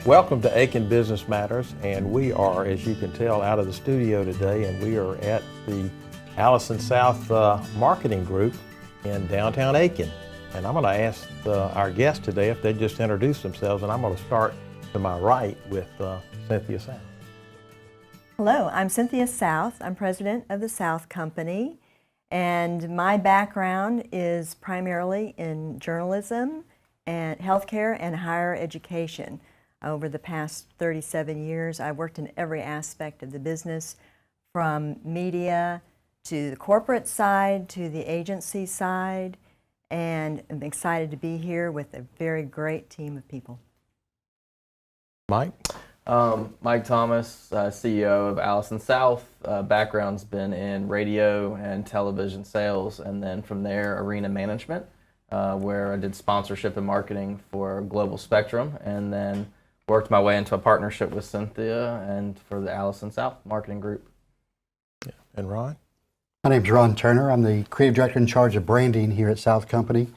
Welcome to Aiken Business Matters, and we are, as you can tell, out of the studio today, and we are at the Alison South Marketing Group in downtown Aiken. And I'm going to ask our guests today if they just introduce themselves, and I'm going to start to my right with Cynthia South. Hello, I'm Cynthia South. I'm president of the South Company, and my background is primarily in journalism and healthcare and higher education. Over the past 37 years, I've worked in every aspect of the business, from media to the corporate side to the agency side, and I'm excited to be here with a very great team of people. Mike? Mike Thomas, CEO of Alison South. Background's been in radio and television sales, and then from there, arena management, where I did sponsorship and marketing for Global Spectrum, and then worked my way into a partnership with Cynthia and for the Alison South Marketing Group. Yeah. And Ron? My name's Ron Turner. I'm the creative director in charge of branding here at South Company.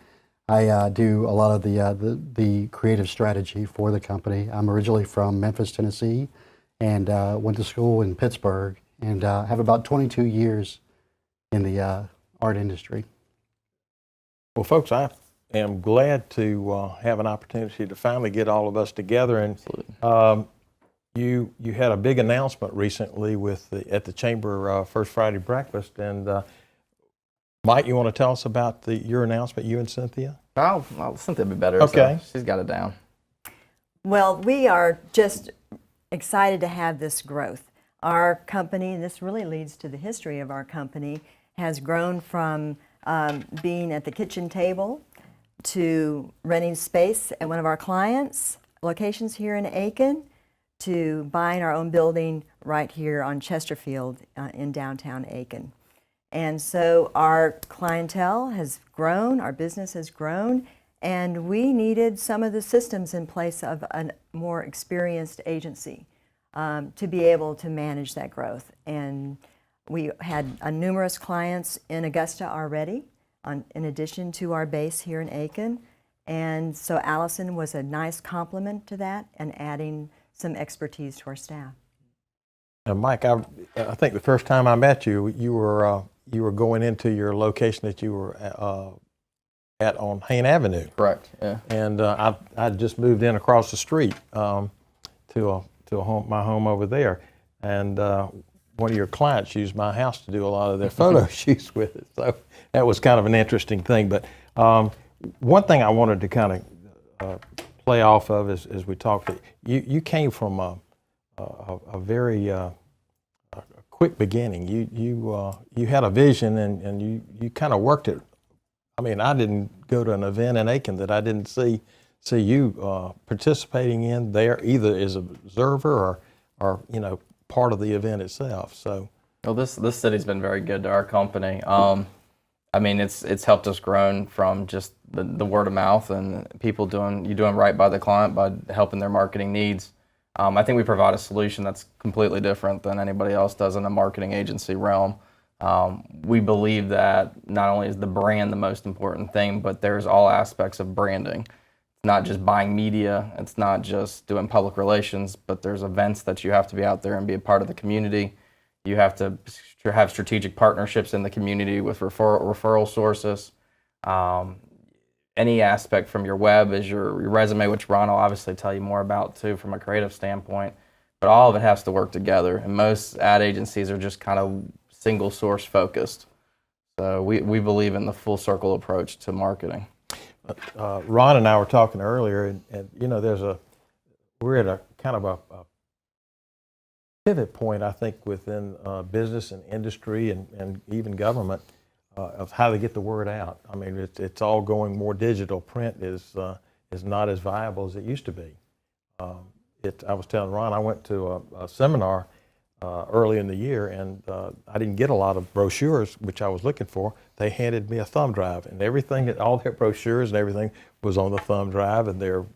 I do a lot of the creative strategy for the company. I'm originally from Memphis, Tennessee, and went to school in Pittsburgh, and have about 22 years in the art industry. Well, folks, I am glad to have an opportunity to finally get all of us together. And you had a big announcement recently at the Chamber First Friday Breakfast, and Mike, you want to tell us about your announcement, you and Cynthia? Well, Cynthia would be better. Okay. So she's got it down. Well, we are just excited to have this growth. Our company, and this really leads to the history of our company, has grown from being at the kitchen table to renting space at one of our clients' locations here in Aiken, to buying our own building right here on Chesterfield in downtown Aiken. And so our clientele has grown, our business has grown, and we needed some of the systems in place of a more experienced agency to be able to manage that growth. And we had numerous clients in Augusta already, in addition to our base here in Aiken. And so Alison was a nice complement to that and adding some expertise to our staff. And Mike, I think the first time I met you, you were going into your location that you were at on Hain Avenue. Correct. Yeah. And I just moved in across the street to my home over there, and one of your clients used my house to do a lot of their photo shoots with it. So that was kind of an interesting thing. But one thing I wanted to kind of play off of as we talked, you came from a very quick beginning. You had a vision, and you kind of worked it. I mean, I didn't go to an event in Aiken that I didn't see you participating in there, either as an observer or part of the event itself. So, well, this city's been very good to our company. I mean, it's helped us grow from just the word of mouth and people doing right by the client by helping their marketing needs. I think we provide a solution that's completely different than anybody else does in the marketing agency realm. We believe that not only is the brand the most important thing, but there's all aspects of branding. It's not just buying media, it's not just doing public relations, but there's events that you have to be out there and be a part of the community. You have to have strategic partnerships in the community with referral sources. Any aspect from your web is your resume, which Ron will obviously tell you more about too from a creative standpoint, but all of it has to work together. And most ad agencies are just kind of single source focused. So we believe in the full circle approach to marketing. Ron and I were talking earlier, and we're at a kind of a pivot point, I think, within business and industry and even government of how to get the word out. I mean, it's all going more digital. Print is not as viable as it used to be. I was telling Ron, I went to a seminar early in the year, and I didn't get a lot of brochures, which I was looking for. They handed me a thumb drive, and all their brochures and everything was on the thumb drive, and their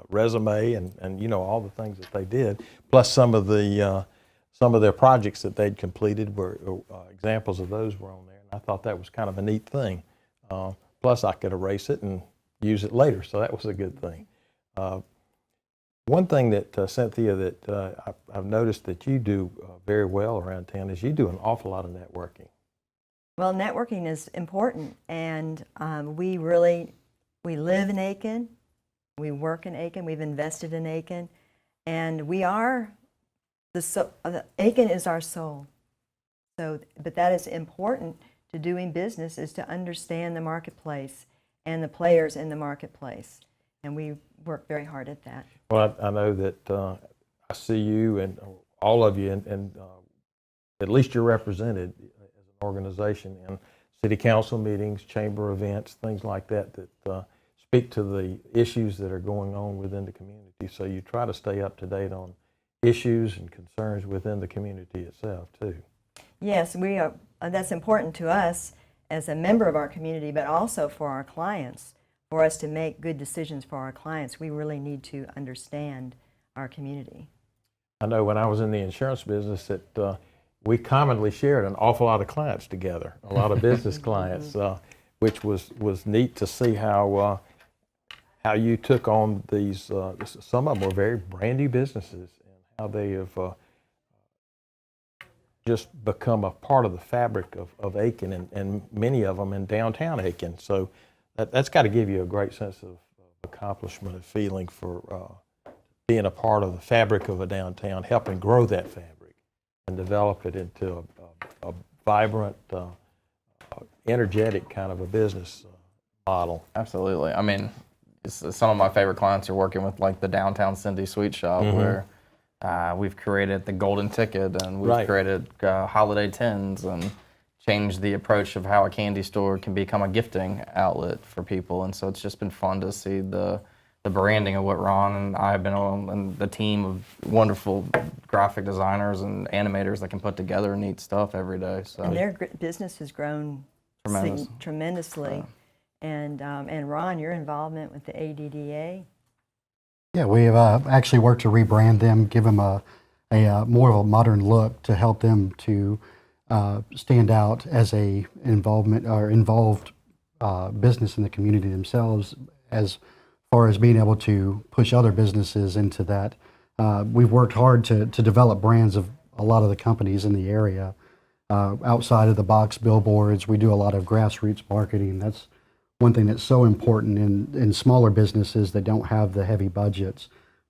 resume and all the things that they did, plus some of their projects that they'd completed were examples of those were on there. And I thought that was kind of a neat thing. Plus, I could erase it and use it later, so that was a good thing. One thing that, Cynthia, that I've noticed that you do very well around town is you do an awful lot of networking. Well, networking is important, and we live in Aiken, we work in Aiken, we've invested in Aiken, and we are Aiken is our soul. So, but that is important to doing business, is to understand the marketplace and the players in the marketplace, and we work very hard at that. Well, I know that I see you and all of you, and at least you're represented as an organization in city council meetings, chamber events, things like that, that speak to the issues that are going on within the community. So you try to stay up to date on issues and concerns within the community itself, too. Yes, we are. That's important to us as a member of our community, but also for our clients. For us to make good decisions for our clients, we really need to understand our community. I know when I was in the insurance business that we commonly shared an awful lot of clients together, a lot of business clients, which was neat to see how you took on these. Some of them were very brand new businesses, and how they have just become a part of the fabric of Aiken, and many of them in downtown Aiken. So that's got to give you a great sense of accomplishment and feeling for being a part of the fabric of a downtown, helping grow that fabric and develop it into a vibrant, energetic kind of a business model. Absolutely. I mean, some of my favorite clients are working with like the downtown Cindy Sweet Shop, where we've created the golden ticket, and we've created holiday tins, and changed the approach of how a candy store can become a gifting outlet for people. And so it's just been fun to see the branding of what Ron and I have been on, and the team of wonderful graphic designers and animators that can put together neat stuff every day. So. And their business has grown tremendously. And Ron, your involvement with the ADDA. Yeah, we have actually worked to rebrand them, give them a more of a modern look to help them to stand out as a involved business in the community themselves, as far as being able to push other businesses into that. We've worked hard to develop brands of a lot of the companies in the area. Outside of the box billboards, we do a lot of grassroots marketing. That's one thing that's so important in smaller businesses that don't have the heavy budgets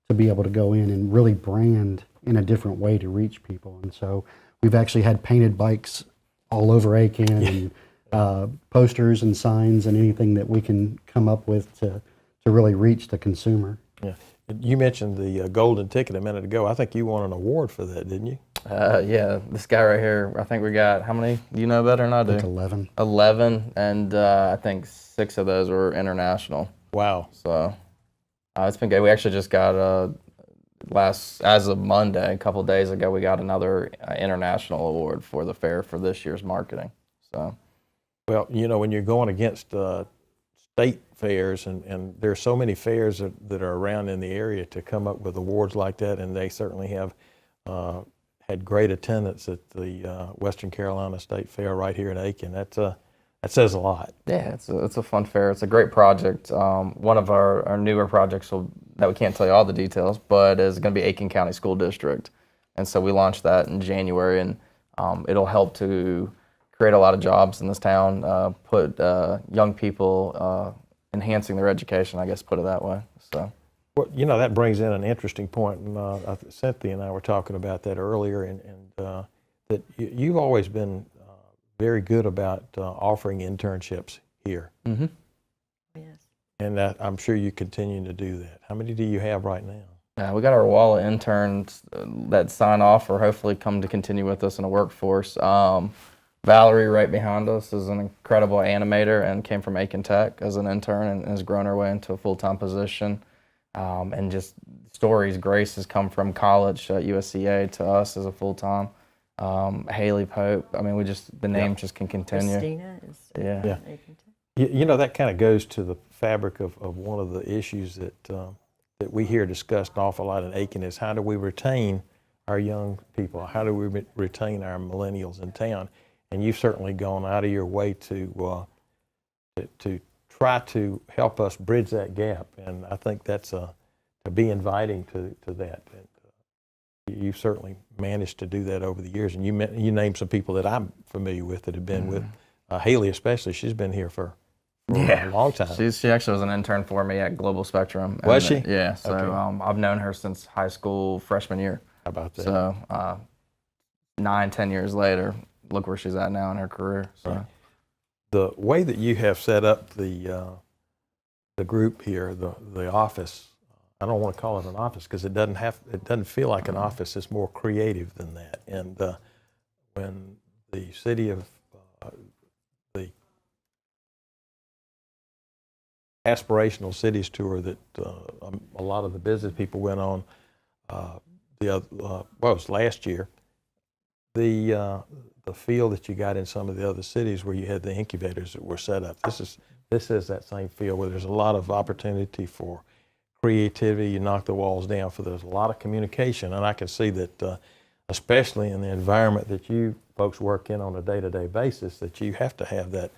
to be able to go in and really brand in a different way to reach people. And so we've actually had painted bikes all over Aiken, and posters and signs and anything that we can come up with to really reach the consumer. Yeah, you mentioned the golden ticket a minute ago. I think you won an award for that, didn't you? Yeah, this guy right here, I think we got, how many? You know better than I do. I think 11. 11, and I think 6 of those were international. Wow. So it's been good. We actually just got as of Monday, a couple of days ago, we got another international award for the fair for this year's marketing. So, well, you know, when you're going against state fairs, and there are so many fairs that are around in the area, to come up with awards like that, and they certainly have had great attendance at the Western Carolina State Fair right here in Aiken. That says a lot. Yeah, it's a fun fair. It's a great project. One of our newer projects that we can't tell you all the details, but is going to be Aiken County School District. And so we launched that in January, and it'll help to create a lot of jobs in this town, put young people, enhancing their education, I guess, put it that way. So. Well, you know, that brings in an interesting point, and Cynthia and I were talking about that earlier, and that you've always been very good about offering internships here. Mm-hmm. Yes. And I'm sure you continue to do that. How many do you have right now? We got our wall of interns that sign off or hopefully come to continue with us in the workforce. Valerie, right behind us, is an incredible animator and came from Aiken Tech as an intern and has grown her way into a full-time position. And just stories. Grace has come from college at USCA to us as a full-time. Haley Pope. I mean, the names just can continue. Christina is. Yeah. You know, that kind of goes to the fabric of one of the issues that we hear discussed an awful lot in Aiken, is how do we retain our young people? How do we retain our millennials in town? And you've certainly gone out of your way to try to help us bridge that gap. And I think that's be inviting to that. And you've certainly managed to do that over the years. And you named some people that I'm familiar with that have been with Haley, especially. She's been here for a long time. She actually was an intern for me at Global Spectrum. Was she? Yeah. So Okay. I've known her since high school freshman year. How about that? So 9-10 years later, look where she's at now in her career. So. Right. The way that you have set up the group here, the office, I don't want to call it an office because it doesn't feel like an office. It's more creative than that. And when the city of the aspirational cities tour that a lot of the business people went on it was last year, the feel that you got in some of the other cities where you had the incubators that were set up. This is that same feel where there's a lot of opportunity for creativity. You knock the walls down, there's a lot of communication, and I can see that especially in the environment that you folks work in on a day-to-day basis, that you have to have that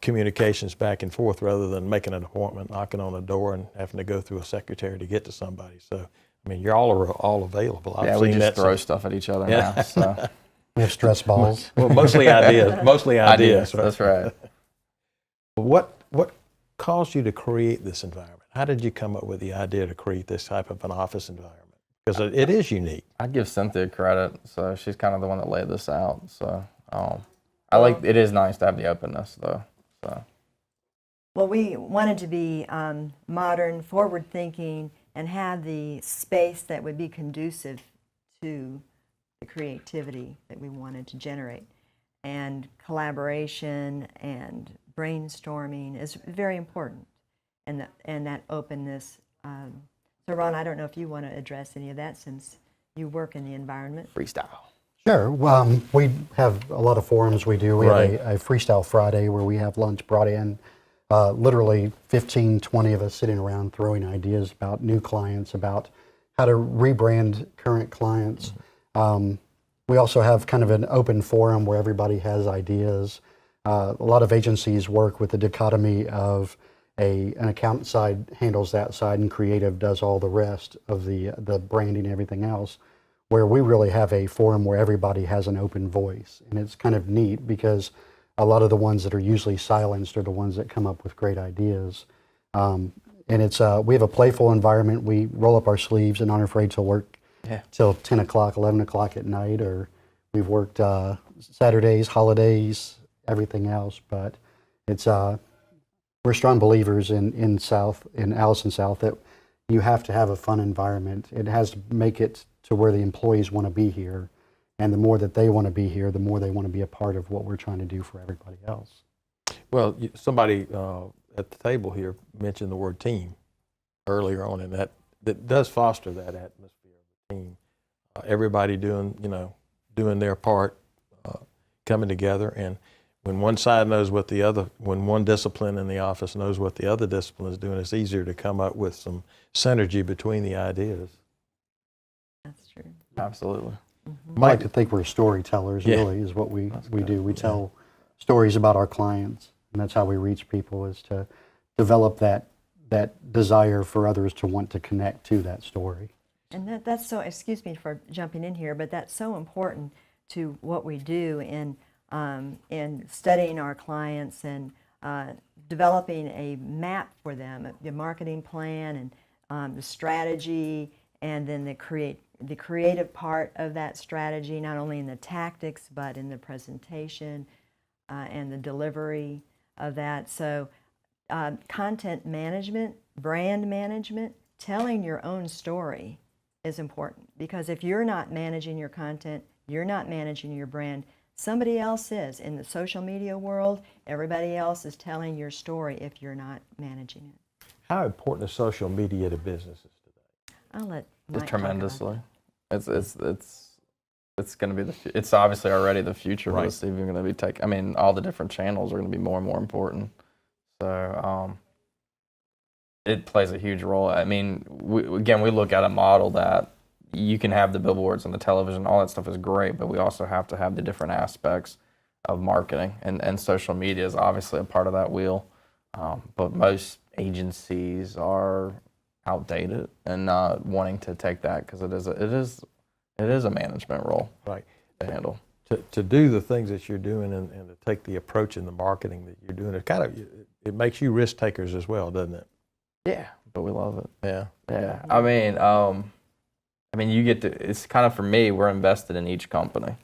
communications back and forth rather than making an appointment, knocking on a door, and having to go through a secretary to get to somebody. So, I mean, you're all available. Yeah, we just throw stuff at each other now. So. We have stress balls. Well, mostly ideas. Mostly ideas. Right? That's right. What caused you to create this environment? How did you come up with the idea to create this type of an office environment? Because it is unique. I'd give Cynthia credit. So she's kind of the one that laid this out. So it is nice to have the openness though. So. Well, we wanted to be modern, forward-thinking, and have the space that would be conducive to the creativity that we wanted to generate. And collaboration and brainstorming is very important, and that openness. So Ron, I don't know if you want to address any of that since you work in the environment. Freestyle. Sure. We have a lot of forums we do. We Right. have a Freestyle Friday where we have lunch brought in. Literally 15, 20 of us sitting around throwing ideas about new clients, about how to rebrand current clients. We also have kind of an open forum where everybody has ideas. A lot of agencies work with the dichotomy of an account side handles that side and creative does all the rest of the branding and everything else, where we really have a forum where everybody has an open voice. And it's kind of neat because a lot of the ones that are usually silenced are the ones that come up with great ideas. And it's we have a playful environment. We roll up our sleeves and aren't afraid to work till 10 o'clock, 11 o'clock at night, or we've worked Saturdays, holidays, everything else. But it's we're strong believers in Alison South that you have to have a fun environment. It has to make it to where the employees want to be here. And the more that they want to be here, the more they want to be a part of what we're trying to do for everybody else. Well, somebody at the table here mentioned the word team earlier on, and that does foster that atmosphere of a team. Everybody doing their part, coming together, and when one side knows what when one discipline in the office knows what the other discipline is doing, it's easier to come up with some synergy between the ideas. That's true. Absolutely. I like to think we're storytellers, really, is what we do. We tell stories about our clients, and that's how we reach people, is to develop that desire for others to want to connect to that story. And that's so, excuse me for jumping in here, but that's so important to what we do in studying our clients and developing a map for them, the marketing plan and the strategy, and then the creative part of that strategy, not only in the tactics, but in the presentation and the delivery of that. So content management, brand management, telling your own story is important, because if you're not managing your content, you're not managing your brand, somebody else is. In the social media world, everybody else is telling your story if you're not managing it. How important is social media to businesses today? I'll let Mike talk about Tremendously. that. It's going to be it's obviously already the future, but Right. it's even going to be all the different channels are going to be more and more important. So it plays a huge role. I mean, we look at a model that you can have the billboards and the television, all that stuff is great, but we also have to have the different aspects of marketing, and social media is obviously a part of that wheel. But most agencies are outdated and not wanting to take that, because it is a management role Right. to handle. To do the things that you're doing and to take the approach in the marketing that you're doing, it makes you risk takers as well, doesn't it? Yeah, but we love it. Yeah. Yeah, I mean, you get to. It's kind of, for me, we're invested in each company.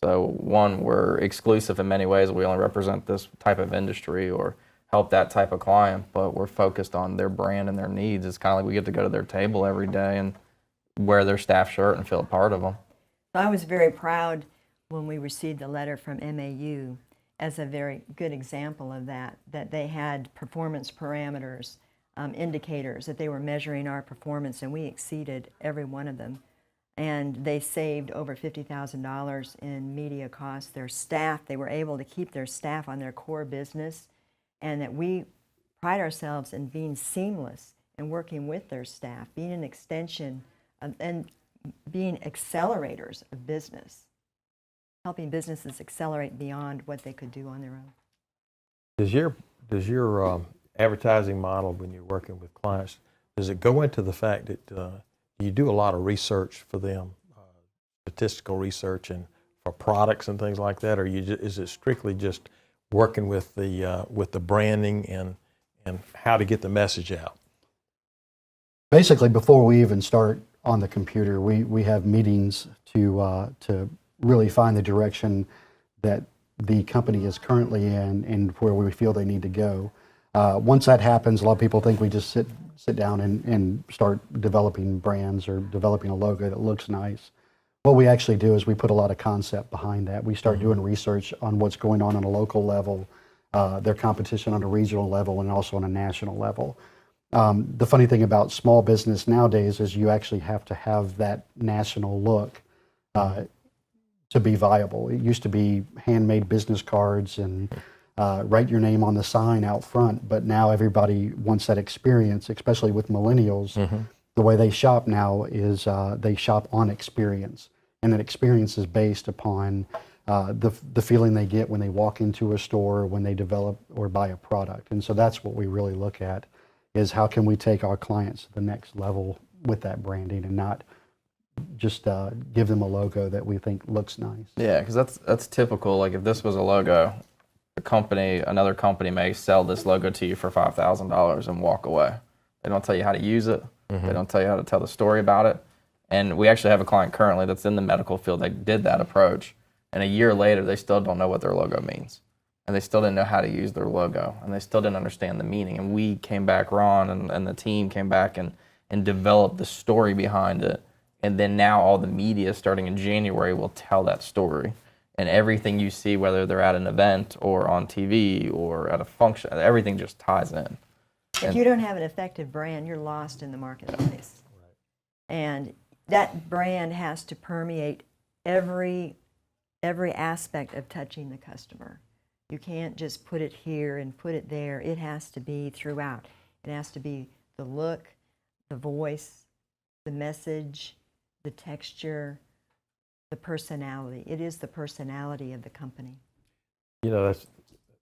So one, we're exclusive in many ways. We only represent this type of industry or help that type of client, but we're focused on their brand and their needs. It's kind of like we get to go to their table every day and wear their staff shirt and feel a part of them. I was very proud when we received the letter from MAU as a very good example of that they had performance parameters, indicators, that they were measuring our performance, and we exceeded every one of them. And they saved over $50,000 in media costs. Their staff, they were able to keep their staff on their core business, and that we pride ourselves in being seamless and working with their staff, being an extension of, and being accelerators of business, helping businesses accelerate beyond what they could do on their own. Does your advertising model, when you're working with clients, does it go into the fact that you do a lot of research for them, statistical research and for products and things like that, or is it strictly just working with the branding and how to get the message out? Basically, before we even start on the computer, we have meetings to really find the direction that the company is currently in and where we feel they need to go. Once that happens, a lot of people think we just sit down and start developing brands or developing a logo that looks nice. What we actually do is we put a lot of concept behind that. We start doing research on what's going on a local level, their competition on a regional level, and also on a national level. The funny thing about small business nowadays is you actually have to have that national look to be viable. It used to be handmade business cards and write your name on the sign out front, but now everybody wants that experience, especially with millennials. The way they shop now is they shop on experience, and that experience is based upon the feeling they get when they walk into a store, when they develop or buy a product. And so that's what we really look at, is how can we take our clients to the next level with that branding and not just give them a logo that we think looks nice. Yeah, because that's typical. Like, if this was a logo, another company may sell this logo to you for $5,000 and walk away. They don't tell you how to use it. They don't tell you how to tell the story about it. And we actually have a client currently that's in the medical field that did that approach, and a year later they still don't know what their logo means, and they still didn't know how to use their logo, and they still didn't understand the meaning. And we came back, Ron and the team came back and developed the story behind it. And then now all the media starting in January will tell that story. And everything you see, whether they're at an event or on TV or at a function, everything just ties in. If you don't have an effective brand, you're lost in the marketplace. And that brand has to permeate every aspect of touching the customer. You can't just put it here and put it there. It has to be throughout. It has to be the look, the voice, the message, the texture, the personality. It is the personality of the company. You know,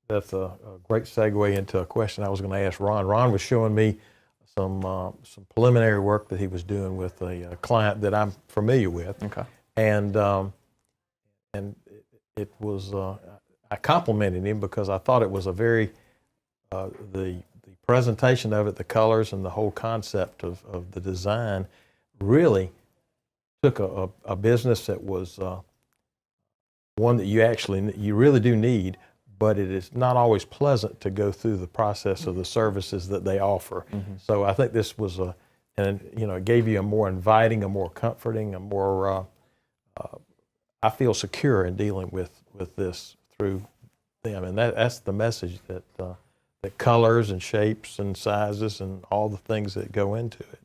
that's a great segue into a question I was going to ask Ron. Ron was showing me some preliminary work that he was doing with a client that I'm familiar with. Okay. And it was I complimented him because I thought it was a very the presentation of it, the colors and the whole concept of the design really took a business that was one that you really do need, but it is not always pleasant to go through the process of the services that they offer. So I think this was it gave you a more inviting, a more comforting, a more I feel secure in dealing with this through them, and that's the message that colors and shapes and sizes and all the things that go into it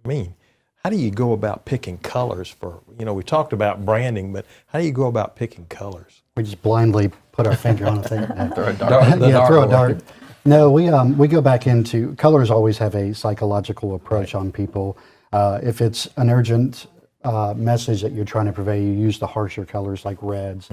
mean. How do you go about picking colors for, we talked about branding, but how do you go about picking colors? We just blindly put our finger on a thing. Throw a dart. Throw a dart. No, we go back into, colors always have a psychological approach on people. If it's an urgent message that you're trying to convey, you use the harsher colors like reds,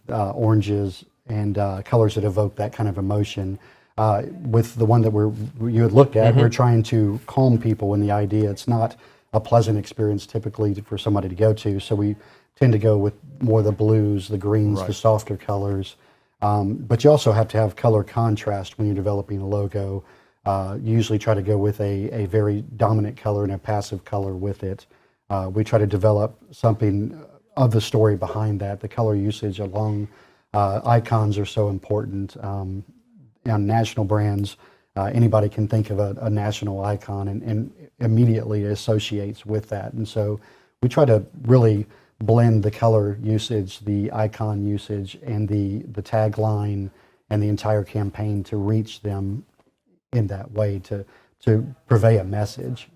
oranges, and colors that evoke that kind of emotion. with the one that you had looked at, we're trying to calm people in the idea. It's not a pleasant experience typically for somebody to go to, so we tend to go with more the blues, the greens, the softer colors. But you also have to have color contrast when you're developing a logo. You usually try to go with a very dominant color and a passive color with it. We try to develop something of the story behind that. The color usage along icons are so important. On national brands, anybody can think of a national icon and immediately associates with that. And so we try to really blend the color usage, the icon usage, and the tagline and the entire campaign to reach them in that way, to purvey a message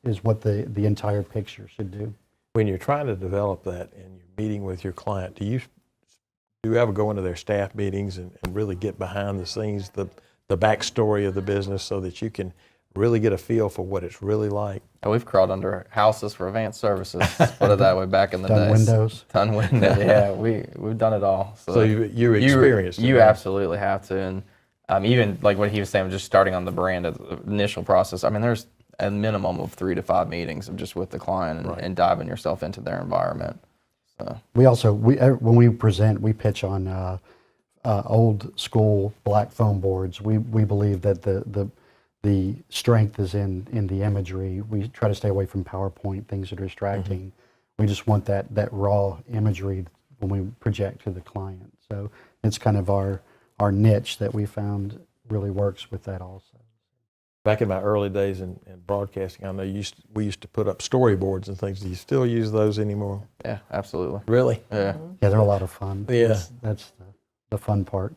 is what the entire picture should do. When you're trying to develop that and you're meeting with your client, do you ever go into their staff meetings and really get behind the scenes, the backstory of the business, so that you can really get a feel for what it's really like? And we've crawled under houses for advanced services. Put it that way, back in the Done days. windows. Done windows. Yeah, we've done it all. So you're experienced. You absolutely have to, and even like what he was saying, just starting on the brand, the initial process. I mean, there's a minimum of 3 to 5 meetings of just with the client and diving yourself into their environment. So We also, when we present, we pitch on old school black foam boards. We believe that the strength is in the imagery. We try to stay away from PowerPoint, things that are distracting. We just want that raw imagery when we project to the client. So it's kind of our niche that we found really works with that also. Back in my early days in broadcasting, I know we used to put up storyboards and things. Do you still use those anymore? yeah, absolutely. Really? Yeah. Yeah, they're a lot of fun. Yeah. That's the fun part.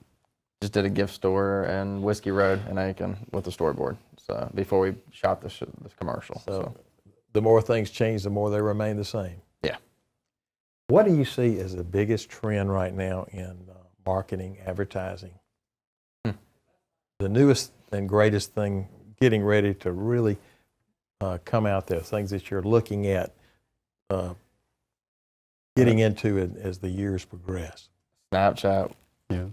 Just did a gift store in Whiskey Road in Aiken with a storyboard. So before we shot this commercial. So the more things change, the more they remain the same. Yeah. What do you see as the biggest trend right now in marketing, advertising? The newest and greatest thing getting ready to really come out there, things that you're looking at getting into as the years progress? Snapchat. Yeah.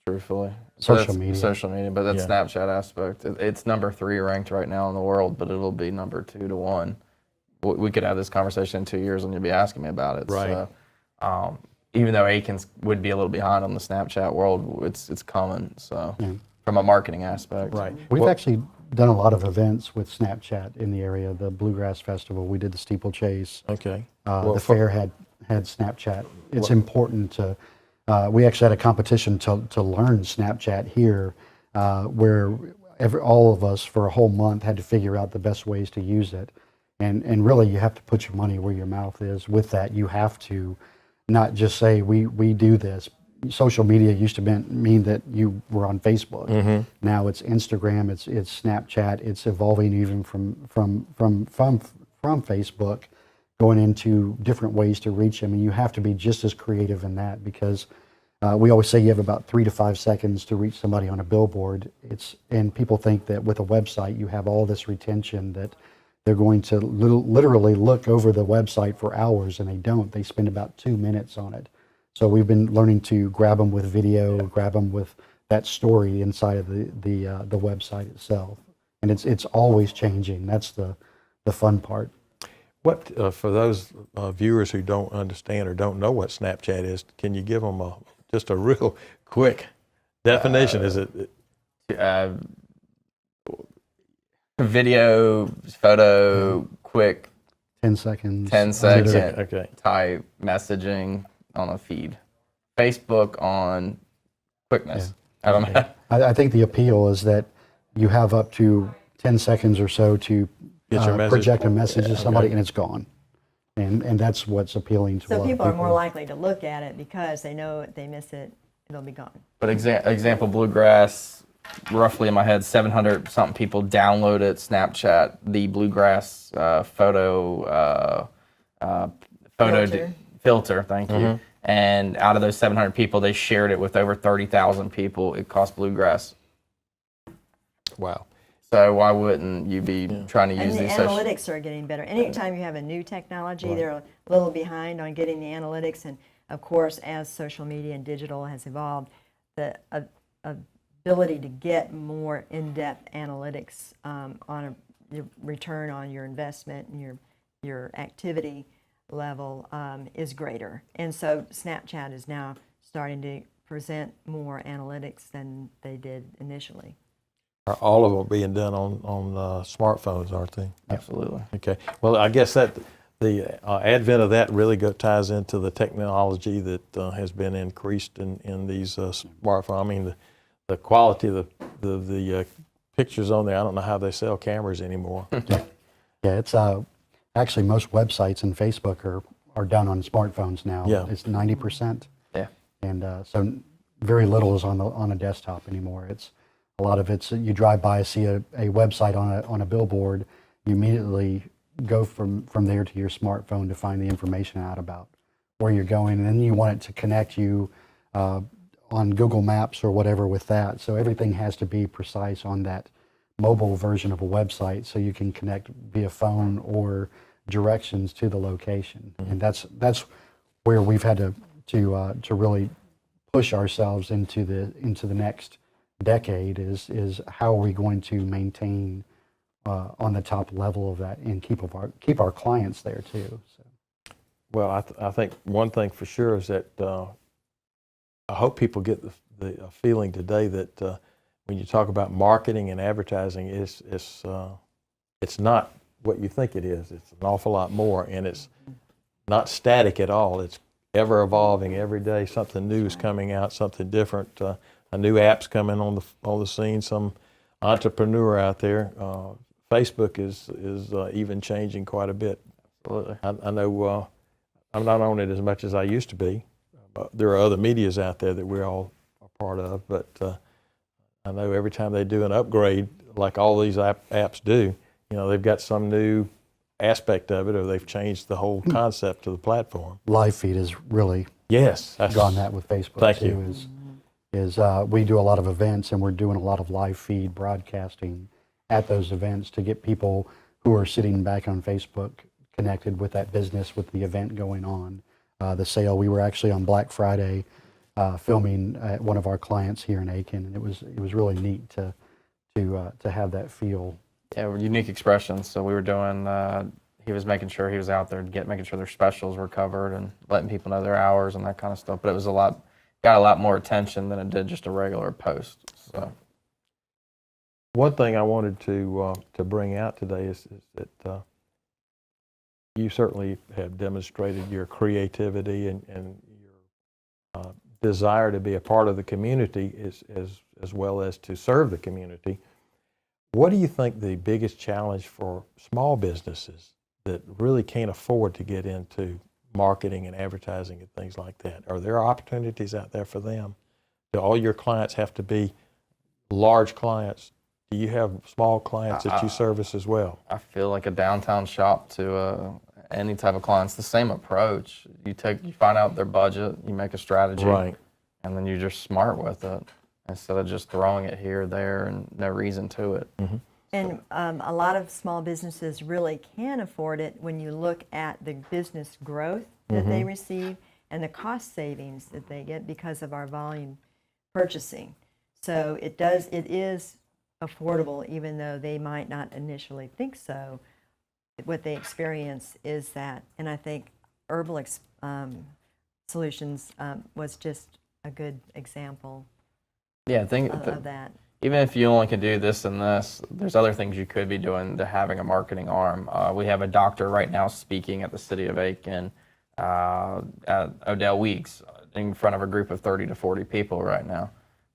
Truthfully. Social media. Social media, but that Yeah. Snapchat aspect, it's number 3 ranked right now in the world, but it'll be number 2 to 1. We could have this conversation in 2 years and you'll be asking me about it. Right. So, even though Aiken's would be a little behind on the Snapchat world, it's coming. So, from a marketing aspect. Right. We've actually done a lot of events with Snapchat in the area. The Bluegrass Festival, we did the steeplechase. Okay. The fair had Snapchat. It's important to, we actually had a competition to learn Snapchat here, where all of us for a whole month had to figure out the best ways to use it. And really you have to put your money where your mouth is. With that, you have to not just say, we do this. Social media used to mean that you were on Facebook. Now it's Instagram, it's Snapchat. It's evolving even from Facebook, going into different ways to reach them. And you have to be just as creative in that, because we always say you have about 3 to 5 seconds to reach somebody on a billboard. And people think that with a website you have all this retention, that they're going to literally look over the website for hours, and they don't. They spend about 2 minutes on it. So we've been learning to grab them with video, grab them with that story inside of the website itself, and it's always changing. That's the fun part. What for those viewers who don't understand or don't know what Snapchat is? Can you give them just a real quick definition? Is it video, photo, quick 10 seconds. 10 second okay? type messaging on a feed. Facebook on quickness. I don't know. I think the appeal is that you have up to 10 seconds or so to Get your message. project a message to somebody, and it's gone. And that's what's appealing to a So lot of people are more likely to look at it because they know if they miss it, it'll be gone. But example, Bluegrass, roughly in my head, 700 something people download it. Snapchat, the Bluegrass photo filter. Thank you. And out of those 700 people, they shared it with over 30,000 people. It cost Bluegrass. Wow. So why wouldn't you be trying to use And the these analytics are getting better. Anytime you have a new technology, they're a little behind on getting the analytics. And of course, as social media and digital has evolved, a ability to get more in-depth analytics on your return on your investment and your activity level is greater. And so Snapchat is now starting to present more analytics than they did initially. Are all of them being done on smartphones, aren't they? Absolutely. Okay. Well, I guess that the advent of that really ties into the technology that has been increased in these smartphones. I mean, the quality of the pictures on there. I don't know how they sell cameras anymore. Yeah, it's actually most websites and Facebook are done on smartphones now. Yeah. It's 90%. Yeah. And so very little is on a desktop anymore. It's a lot of it's you drive by, see a website on a billboard, you immediately go from there to your smartphone to find the information out about where you're going, and then you want it to connect you on Google Maps or whatever with that. So everything has to be precise on that mobile version of a website, so you can connect via phone or directions to the location. And that's where we've had to really push ourselves into the next decade is how are we going to maintain on the top level of that and keep our clients there too. So. Well, I think one thing for sure is that I hope people get the feeling today that when you talk about marketing and advertising, it's not what you think it is. It's an awful lot more, and it's not static at all. It's ever evolving every day. Something new is coming out, something different. A new app's coming on the scene. Some entrepreneur out there. Facebook is even changing quite a bit. Absolutely. I know I'm not on it as much as I used to be. There are other medias out there that we're all a part of, but I know every time they do an upgrade, like all these apps do, they've got some new aspect of it, or they've changed the whole concept of the platform. Live feed is really gone that with Facebook. Thank you. Is we do a lot of events, and we're doing a lot of live feed broadcasting at those events to get people who are sitting back on Facebook connected with that business, with the event going on. The sale, we were actually on Black Friday filming at one of our clients here in Aiken, and it was really neat to have that feel. Yeah, unique expressions. So we were doing, he was making sure he was out there making sure their specials were covered and letting people know their hours and that kind of stuff. But it was got a lot more attention than it did just a regular post. So one thing I wanted to bring out today is that you certainly have demonstrated your creativity and your desire to be a part of the community as well as to serve the community. What do you think the biggest challenge for small businesses that really can't afford to get into marketing and advertising and things like that? Are there opportunities out there for them? Do all your clients have to be large clients? Do you have small clients that you service as well? I feel like a downtown shop to any type of clients. The same approach. You find out their budget, you make a strategy, Right. And then you're just smart with it instead of just throwing it here, there, and no reason to it. Mm-hmm. And a lot of small businesses really can afford it when you look at the business growth that they receive and the cost savings that they get because of our volume purchasing. So it is affordable, even though they might not initially think so. What they experience is that, and I think Herbal Solutions was just a good example Yeah, I think of that. even if you only can do this and this, there's other things you could be doing to having a marketing arm. We have a doctor right now speaking at the city of Aiken, at Odell Weeks, in front of a group of 30 to 40 people right now.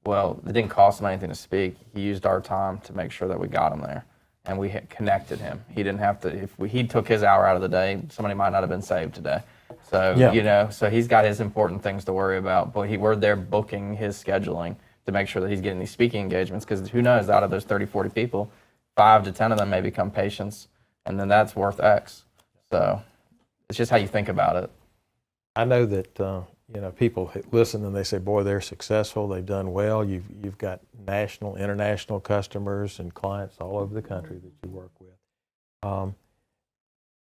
Well, it didn't cost him anything to speak. He used our time to make sure that we got him there, and we connected him. He didn't have to. He took his hour out of the day, somebody might not have been saved today. So so he's got his important things to worry about. But we're there booking his scheduling to make sure that he's getting these speaking engagements, because who knows, out of those 30, 40 people, 5 to 10 of them may become patients, and then that's worth X. So it's just how you think about it. I know that people listen and they say, boy, they're successful, they've done well. You've got national, international customers and clients all over the country that you work with.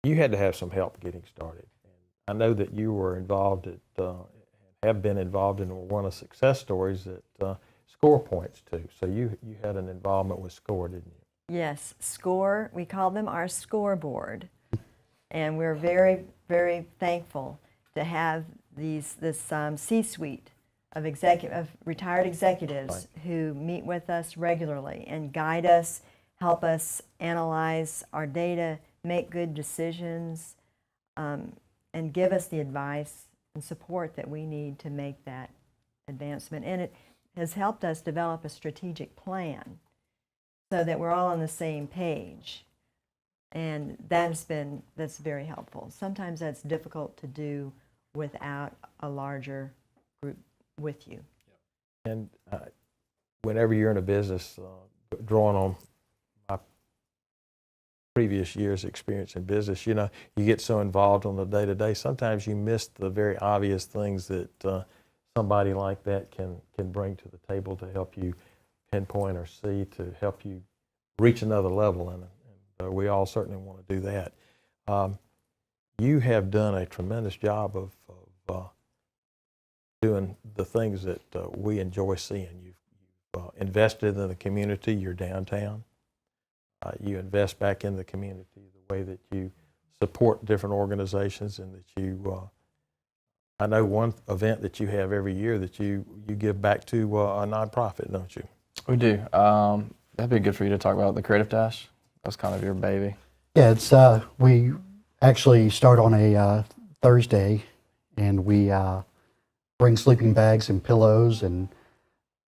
You had to have some help getting started. And I know that you were involved have been involved in one of the success stories that score points too. So you had an involvement with SCORE, didn't you? Yes, SCORE, we call them our scoreboard. And we're very, very thankful to have this C-suite of retired executives who meet with us regularly and guide us, help us analyze our data, make good decisions, and give us the advice and support that we need to make that advancement. And it has helped us develop a strategic plan so that we're all on the same page. And that's very helpful. Sometimes that's difficult to do without a larger group with you. And whenever you're in a business, drawing on my previous years' experience in business, you get so involved on the day-to-day, sometimes you miss the very obvious things that somebody like that can bring to the table to help you pinpoint or see, to help you reach another level. And we all certainly want to do that. You have done a tremendous job of doing the things that we enjoy seeing. You've invested in the community, your downtown. You invest back in the community, the way that you support different organizations, and that you, I know one event that you have every year that you give back to a nonprofit, don't you? We do. That'd be good for you to talk about the Creative Dash. That's kind of your baby. Yeah, it's we actually start on a Thursday, and we bring sleeping bags and pillows and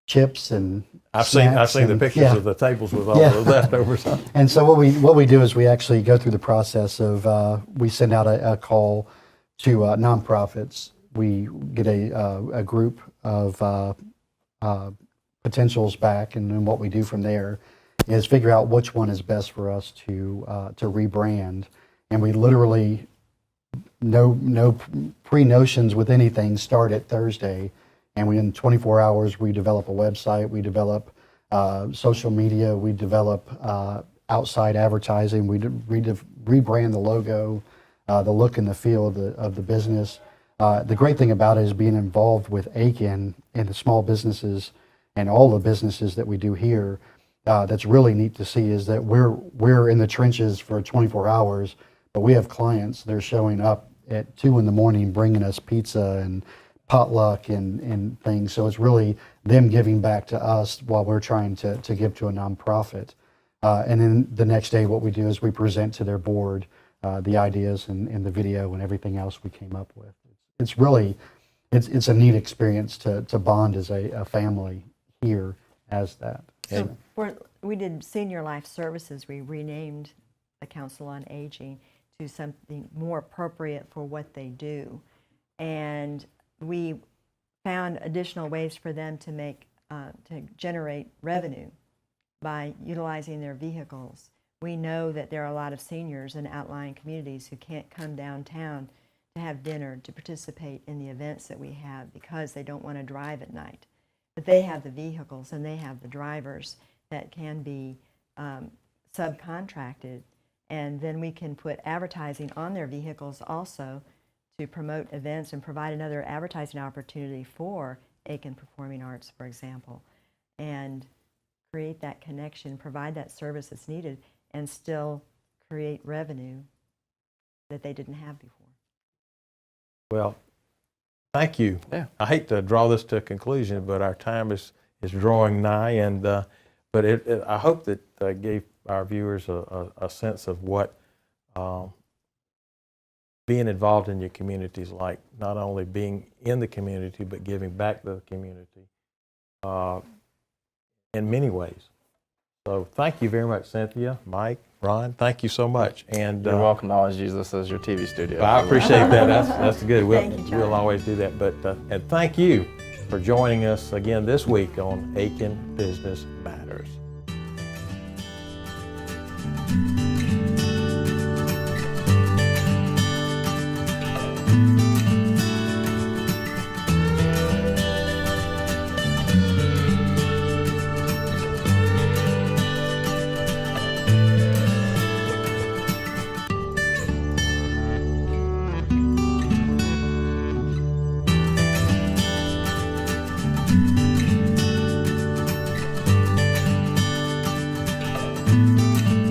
chips and I've seen the pictures yeah. of the tables with all Yeah. the leftovers. And so what we do is we actually go through the process of we send out a call to nonprofits. We get a group of potentials back, and then what we do from there is figure out which one is best for us to rebrand. And we literally no pre-notions with anything, start at Thursday, and in 24 hours we develop a website, we develop social media, we develop outside advertising, we rebrand the logo, the look and the feel of the business. The great thing about it is being involved with Aiken and the small businesses and all the businesses that we do here. That's really neat to see is that we're in the trenches for 24 hours, but we have clients. They're showing up at 2 a.m. bringing us pizza and potluck and things. So it's really them giving back to us while we're trying to give to a nonprofit. And then the next day, what we do is we present to their board the ideas and the video and everything else we came up with. It's really, it's a neat experience to bond as a family here as that. So we did Senior Life Services. We renamed the Council on Aging to something more appropriate for what they do. And we found additional ways for them to generate revenue by utilizing their vehicles. We know that there are a lot of seniors in outlying communities who can't come downtown to have dinner, to participate in the events that we have because they don't want to drive at night. But they have the vehicles and they have the drivers that can be subcontracted, and then we can put advertising on their vehicles also to promote events and provide another advertising opportunity for Aiken Performing Arts, for example, and create that connection, provide that service that's needed, and still create revenue that they didn't have before. Well, thank you. Yeah. I hate to draw this to a conclusion, but our time is drawing nigh, and but I hope that gave our viewers a sense of what being involved in your community is like, not only being in the community, but giving back to the community in many ways. So thank you very much, Cynthia, Mike, Ron. Thank you so much. And You're welcome to always use this as your TV studio. I appreciate that. That's good. Thank you, John. We'll always do that. But and thank you for joining us again this week on Aiken Business Matters. you.